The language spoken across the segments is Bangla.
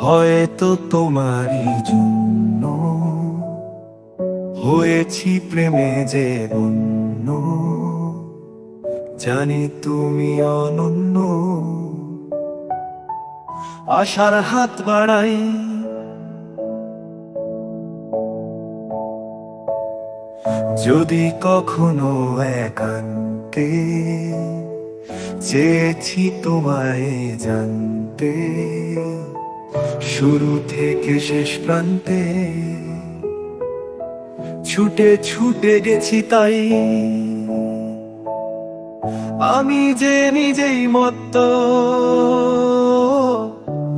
হয়তো তোমারই জন্য হয়েছি প্রেমে যে অন্য, জানি তুমি অনন্য। আশার হাত বাড়াই, যদি কখনো একান্তে চেয়েছি তোমায় জানতে, শুরু থেকে শেষ প্রান্তে ছুটে ছুটে গেছি তাই। আমি যে নিজেই মত্ত,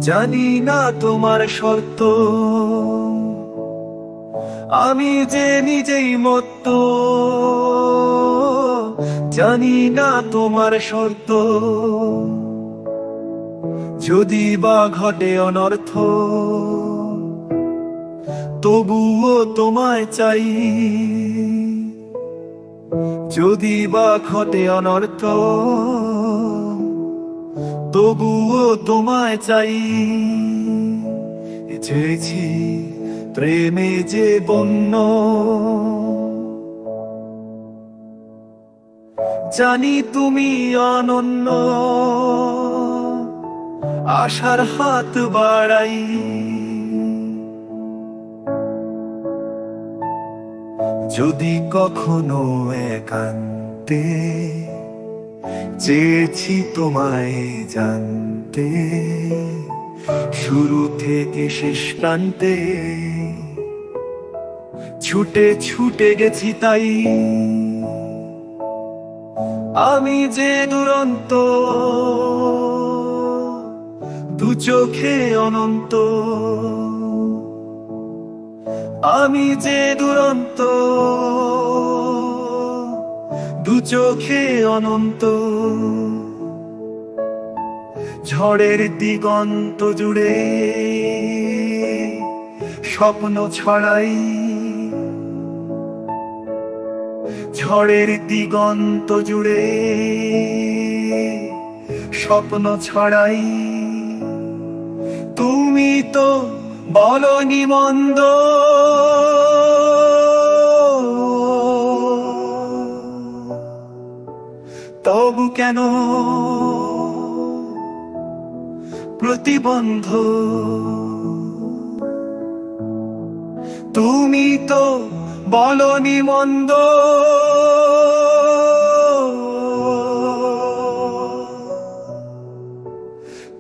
জানি না তোমার শর্ত। আমি যে নিজেই মত্ত, জানি না তোমার শর্ত। যদি বা ঘটে অনর্থ, তবুও তোমায় চাই। যদি বা ঘটে অনর্থ, তবুও তোমায় চাই। চেয়েছি প্রেমে যে বন্য, জানি তুমি অনন্য। আশার হাত বাড়াই, যদি কখনো একান্তে চেয়েছি তোমায় জানতে, শুরু থেকে শেষ প্রান্তে ছুটে ছুটে গেছি তাই। আমি যে দুরন্ত, দু চোখে অনন্ত। আমি যে দুরন্ত, দু চোখে অনন্ত। ঝড়ের দিগন্ত জুড়ে স্বপ্ন ছড়াই, ঝড়ের দিগন্ত জুড়ে স্বপ্ন ছড়াই। তুমি তো বলনি মন্দ, তবু কেন প্রতিবন্ধ? তুমি তো বলনি মন্দ,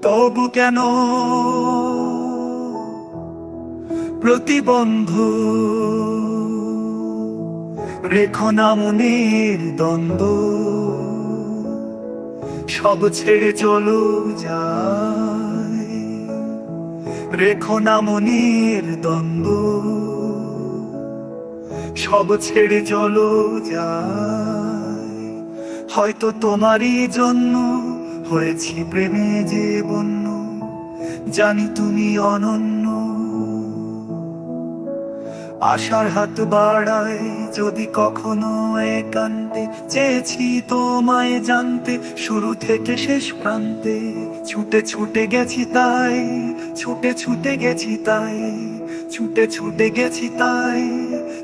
তবু কেন প্রতিবন্ধ? রেখো না মনের দ্বন্দ্ব, সব ছেড়ে চলো যাই। রেখো না মনের দ্বন্দ্ব, সব ছেড়ে চলো যাই। হয়তো তোমারই জন্য হয়েছি প্রেমে যে বন্য, জানি তুমি অনন্য। আশার হাত বাড়ায়, যদি কখনো একান্তে চেয়েছি তোমায় জানতে, শুরু থেকে শেষ প্রান্তে ছুটে ছুটে গেছি তাই। ছুটে ছুটে গেছি তাই, ছুটে ছুটে গেছি তাই,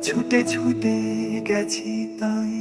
ছুটে ছুটে গেছি তাই।